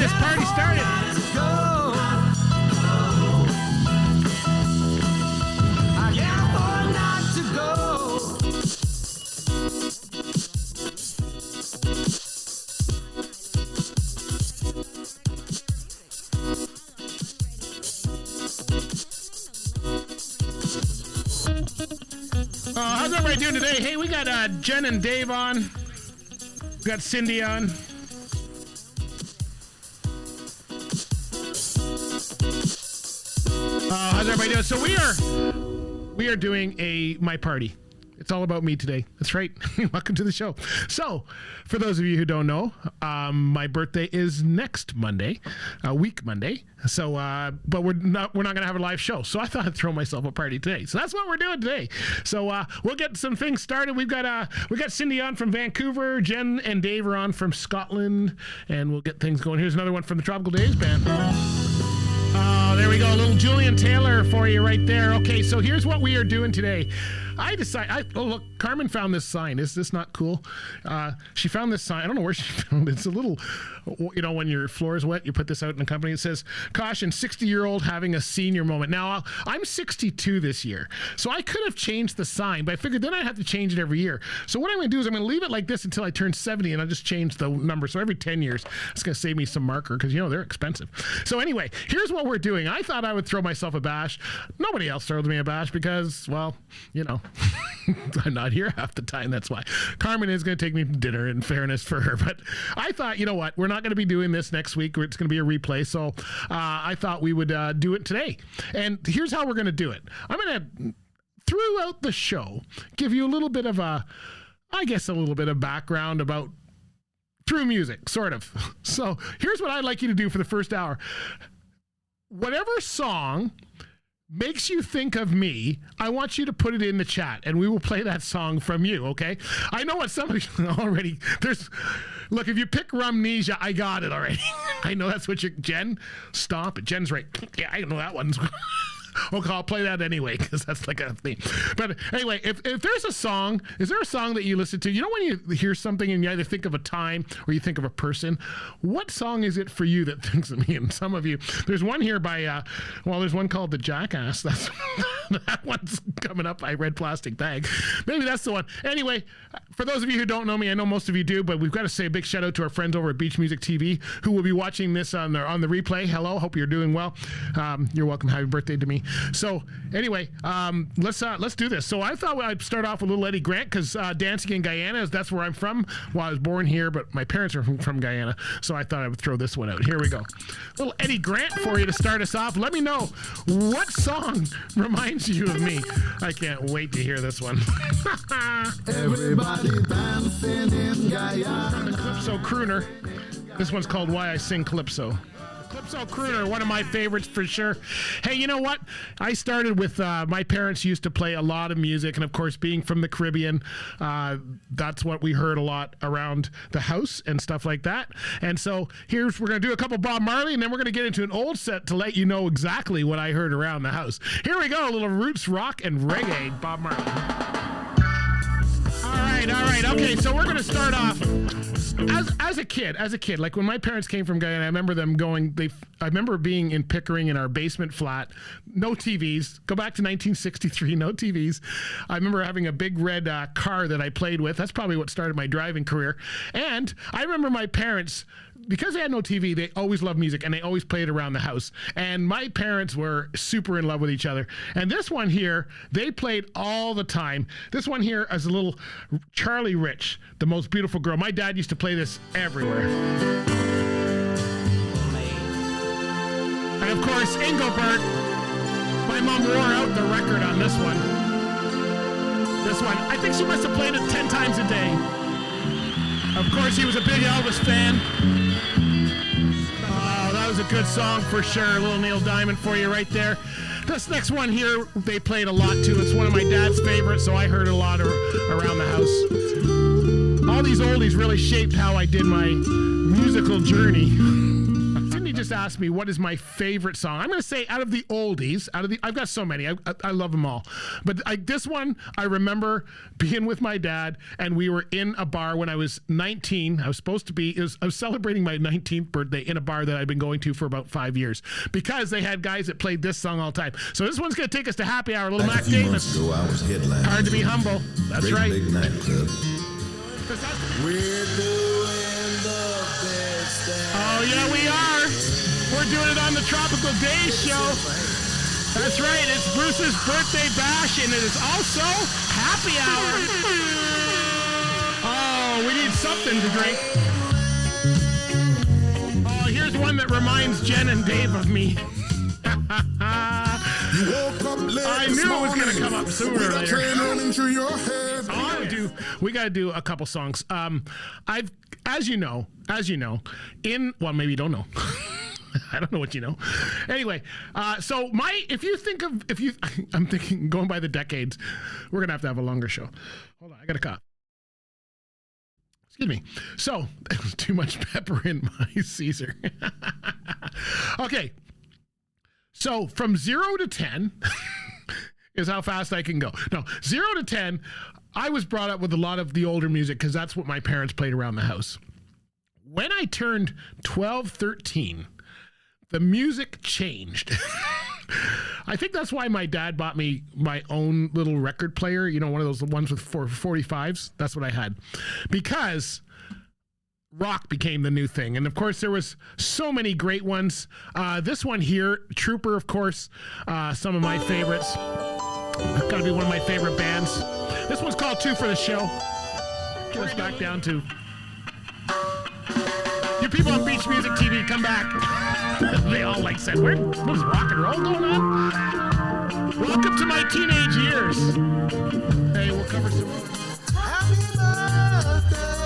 this party started. How's everybody doing today? Hey, we got Jen and Dave on. We got Cindy on. How's everybody doing? So we are doing my party. It's all about me today. That's right. Welcome to the show. So, for those of you who don't know, my birthday is next Monday, week Monday. So, but we're not going to have a live show. So I thought I'd throw myself a party today. So that's what we're doing today. So we'll get some things started. We got Cindy on from Vancouver, Jen and Dave are on from Scotland, and we'll get things going. Here's another one from the Tropical Daze Band. Oh, there we go. A little Julian Taylor for you right there. Okay, so here's what we are doing today. Oh, look, Carmen found this sign. Is this not cool? She found this sign. I don't know where she found it. It's a little, when your floor is wet, you put this out in the company. It says, caution, 60-year-old having a senior moment. Now, I'm 62 this year, so I could have changed the sign, but I figured then I'd have to change it every year. So what I'm going to do is I'm going to leave it like this until I turn 70, and I'll just change the number. So every 10 years, it's going to save me some marker because, they're expensive. So anyway, here's what we're doing. I thought I would throw myself a bash. Nobody else throws me a bash because, well, I'm not here half the time. That's why. Carmen is going to take me to dinner, in fairness for her. But I thought, what? We're not going to be doing this next week. It's going to be a replay. So I thought we would do it today. And here's how we're going to do it. I'm going to, throughout the show, give you a little bit of background about through music, sort of. So here's what I'd like you to do for the first hour. Whatever song makes you think of me, I want you to put it in the chat, and we will play that song from you, okay? I know what somebody already... Look, if you pick Rumnesia, I got it already. I know that's what Jen, stop it. Jen's right. Yeah, I know that one's... Okay, I'll play that anyway, because that's like a theme. But anyway, if there's a song, is there a song that you listen to? When you hear something and you either think of a time or you think of a person, what song is it for you that thinks of me? And some of you, there's one here by, there's one called The Jackass. That's that one's coming up by Red Plastic Bag. Maybe that's the one. Anyway, for those of you who don't know me, I know most of you do, but we've got to say a big shout out to our friends over at Beach Music TV who will be watching this on the replay. Hello, hope you're doing well. You're welcome. Happy birthday to me. So anyway, let's do this. So I thought I'd start off with a little Eddie Grant because dancing in Guyana, that's where I'm from. Well, I was born here, but my parents are from Guyana, so I thought I would throw this one out. Here we go. Little Eddie Grant for you to start us off. Let me know what song reminds you of me. I can't wait to hear this one. Everybody dancing in Guyana. From the Calypso Crooner. This one's called Why I Sing Calypso. Calypso Crooner, one of my favorites for sure. Hey, you know what? I started with, my parents used to play a lot of music, and of course, being from the Caribbean, that's what we heard a lot around the house and stuff like that. And so we're going to do a couple Bob Marley, and then we're going to get into an old set to let you know exactly what I heard around the house. Here we go, a little roots rock and reggae, Bob Marley. All right. Okay, so we're going to start off. As a kid, like when my parents came from Guyana, I remember them going, I remember being in Pickering in our basement flat, no TVs, go back to 1963, no TVs. I remember having a big red car that I played with. That's probably what started my driving career. And I remember my parents, because they had no TV, they always loved music and they always played around the house. And my parents were super in love with each other. And this one here, they played all the time. This one here is a little Charlie Rich, The Most Beautiful Girl. My dad used to play this everywhere. And of course, Engelbert. My mom wore out the record on this one. I think she must have played it 10 times a day. Of course, he was a big Elvis fan. Oh, that was a good song for sure. A little Neil Diamond for you right there. This next one here, they played a lot too. It's one of my dad's favorites, so I heard it a lot around the house. All these oldies really shaped how I did my musical journey. Cindy just asked me what is my favorite song. I'm going to say out of the oldies, I've got so many. I love them all. But this one, I remember being with my dad, and we were in a bar when I was 19. I was supposed to be, I was celebrating my 19th birthday in a bar that I'd been going to for about 5 years because they had guys that played this song all the time. So this one's going to take us to Happy Hour. Little Mac Davis. Ago, I was headlining. Hard to be humble. That's right. Big nightclub. We're doing the best that Oh, yeah, we are. We're doing it on the Tropical Daze Show. That's right. It's Bruce's birthday bash, and it is also Happy Hour. Oh, we need something to drink. Oh, here's one that reminds Jen and Dave of me. you woke up late. I knew it was going to come up sooner or later. Train running through your head. We got to do a couple songs. As you know, maybe you don't know. I don't know what you know. Anyway, I'm thinking going by the decades, we're going to have a longer show. Hold on, I got a cough. Excuse me. So, there was too much pepper in my Caesar. Okay. So, from 0 to 10 is how fast I can go. No, 0 to 10, I was brought up with a lot of the older music because that's what my parents played around the house. When I turned 12, 13, the music changed. I think that's why my dad bought me my own little record player, one of those ones with 45s. That's what I had. Because rock became the new thing. And of course, there was so many great ones. This one here, Trooper, of course, some of my favorites. Got to be one of my favorite bands. This one's called Two for the Show. Get us back down to... You people on Beach Music TV, come back. They all said, what's rock and roll going on? Welcome to my teenage years. Hey, we'll cover some... Happy birthday.